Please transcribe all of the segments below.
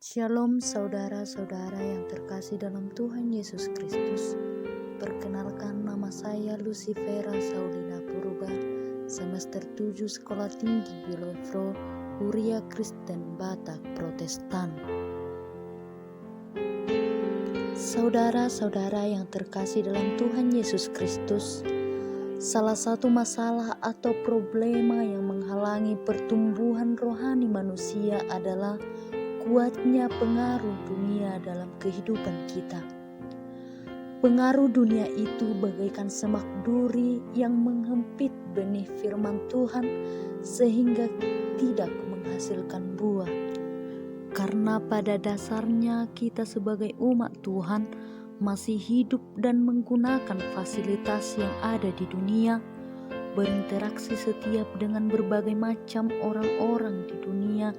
Shalom saudara-saudara yang terkasih dalam Tuhan Yesus Kristus. Perkenalkan, nama saya Lucifera Saulina Purba, semester 7 Sekolah Tinggi Bilofro, Huria Kristen Batak Protestan. Saudara-saudara yang terkasih dalam Tuhan Yesus Kristus, salah satu masalah atau problema yang menghalangi pertumbuhan rohani manusia adalah kuatnya pengaruh dunia dalam kehidupan kita. Pengaruh dunia itu bagaikan semak duri yang menghempit benih firman Tuhan sehingga tidak menghasilkan buah. Karena pada dasarnya kita sebagai umat Tuhan masih hidup dan menggunakan fasilitas yang ada di dunia, berinteraksi setiap dengan berbagai macam orang-orang di dunia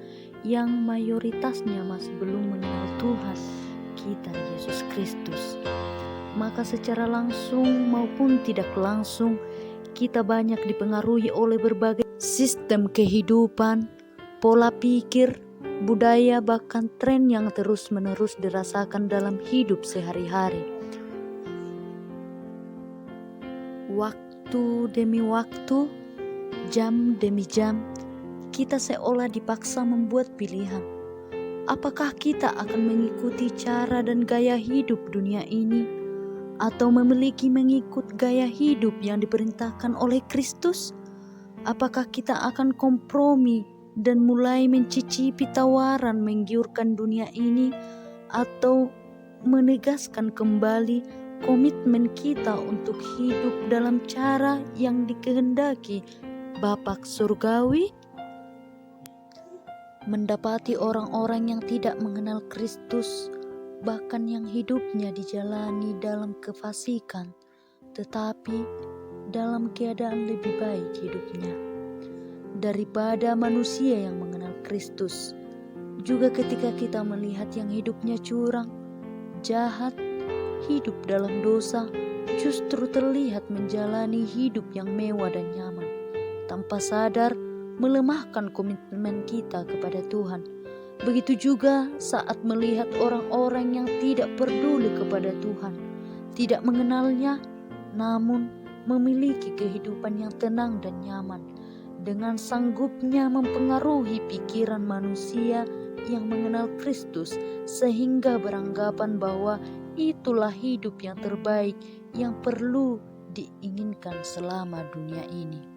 yang mayoritasnya masih belum mengenal Tuhan kita Yesus Kristus. Maka secara langsung maupun tidak langsung kita banyak dipengaruhi oleh berbagai sistem kehidupan, pola pikir, budaya, bahkan tren yang terus-menerus dirasakan dalam hidup sehari-hari. Waktu demi waktu, jam demi jam, kita seolah dipaksa membuat pilihan. Apakah kita akan mengikuti cara dan gaya hidup dunia ini, atau mengikut gaya hidup yang diperintahkan oleh Kristus? Apakah kita akan kompromi dan mulai mencicipi tawaran menggiurkan dunia ini, atau menegaskan kembali komitmen kita untuk hidup dalam cara yang dikehendaki Bapa Surgawi? Mendapati orang-orang yang tidak mengenal Kristus, bahkan yang hidupnya dijalani dalam kefasikan, tetapi dalam keadaan lebih baik hidupnya daripada manusia yang mengenal Kristus. Juga ketika kita melihat yang hidupnya curang, jahat, hidup dalam dosa, justru terlihat menjalani hidup yang mewah dan nyaman, tanpa sadar melemahkan komitmen kita kepada Tuhan. Begitu juga saat melihat orang-orang yang tidak peduli kepada Tuhan, tidak mengenalnya, namun memiliki kehidupan yang tenang dan nyaman, dengan sanggupnya mempengaruhi pikiran manusia yang mengenal Kristus, sehingga beranggapan bahwa itulah hidup yang terbaik yang perlu diinginkan selama dunia ini.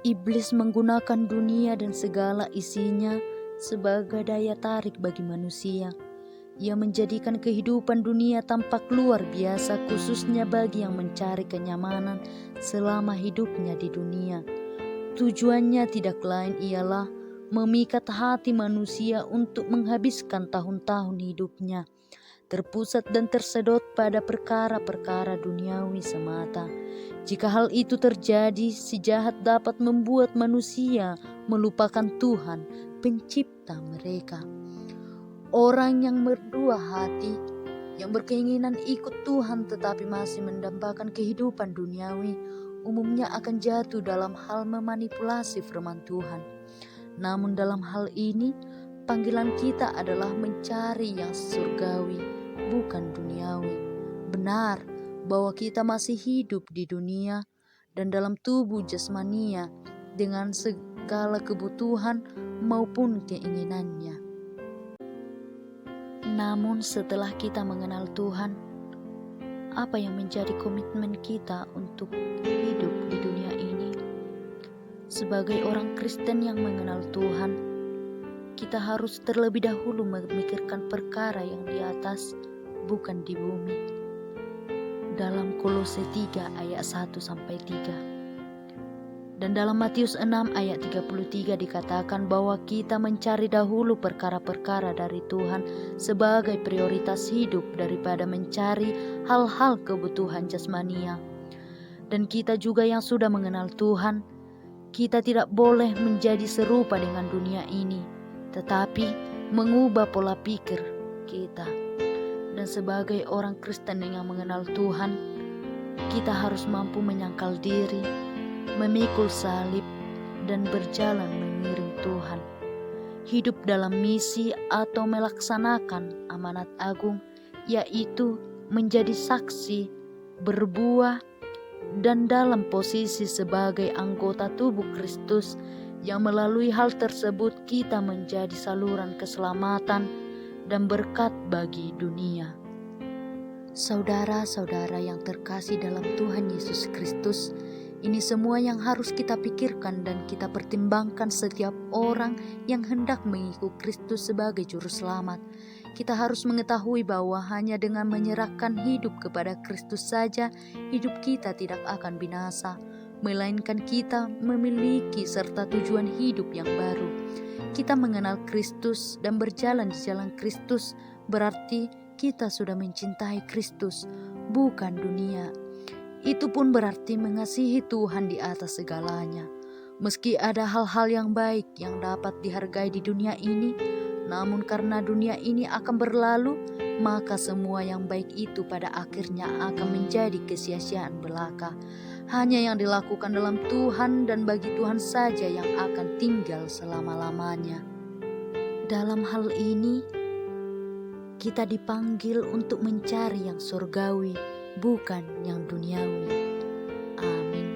Iblis menggunakan dunia dan segala isinya sebagai daya tarik bagi manusia. Ia menjadikan kehidupan dunia tampak luar biasa, khususnya bagi yang mencari kenyamanan selama hidupnya di dunia. Tujuannya tidak lain ialah memikat hati manusia untuk menghabiskan tahun-tahun hidupnya terpusat dan tersedot pada perkara-perkara duniawi semata. Jika hal itu terjadi, si jahat dapat membuat manusia melupakan Tuhan, pencipta mereka. Orang yang berdua hati, yang berkeinginan ikut Tuhan tetapi masih mendambakan kehidupan duniawi, umumnya akan jatuh dalam hal memanipulasi firman Tuhan. Namun dalam hal ini, panggilan kita adalah mencari yang surgawi, bukan duniawi. Benar bahwa kita masih hidup di dunia dan dalam tubuh jasmania dengan segala kebutuhan maupun keinginannya. Namun setelah kita mengenal Tuhan, apa yang menjadi komitmen kita untuk hidup di dunia ini? Sebagai orang Kristen yang mengenal Tuhan, kita harus terlebih dahulu memikirkan perkara yang di atas, bukan di bumi. Dalam Kolose 3 ayat 1-3. Dan dalam Matius 6 ayat 33 dikatakan bahwa kita mencari dahulu perkara-perkara dari Tuhan sebagai prioritas hidup daripada mencari hal-hal kebutuhan jasmania. Dan kita juga yang sudah mengenal Tuhan, kita tidak boleh menjadi serupa dengan dunia ini, tetapi mengubah pola pikir kita. Dan sebagai orang Kristen yang mengenal Tuhan, kita harus mampu menyangkal diri, memikul salib, dan berjalan mengiring Tuhan. hidup dalam misi atau melaksanakan amanat agung, yaitu menjadi saksi, berbuah, dan dalam posisi sebagai anggota tubuh Kristus yang melalui hal tersebut kita menjadi saluran keselamatan dan berkat bagi dunia. Saudara-saudara yang terkasih dalam Tuhan Yesus Kristus, ini semua yang harus kita pikirkan dan kita pertimbangkan setiap orang yang hendak mengikut Kristus sebagai juru selamat. Kita harus mengetahui bahwa hanya dengan menyerahkan hidup kepada Kristus saja, hidup kita tidak akan binasa, melainkan kita memiliki serta tujuan hidup yang baru. Kita mengenal Kristus dan berjalan di jalan Kristus, berarti kita sudah mencintai Kristus, bukan dunia. Itu pun berarti mengasihi Tuhan di atas segalanya. Meski ada hal-hal yang baik yang dapat dihargai di dunia ini, namun karena dunia ini akan berlalu, maka semua yang baik itu pada akhirnya akan menjadi kesia-siaan belaka. Hanya yang dilakukan dalam Tuhan dan bagi Tuhan saja yang akan tinggal selama-lamanya. Dalam hal ini, kita dipanggil untuk mencari yang surgawi, bukan yang duniawi. Amin.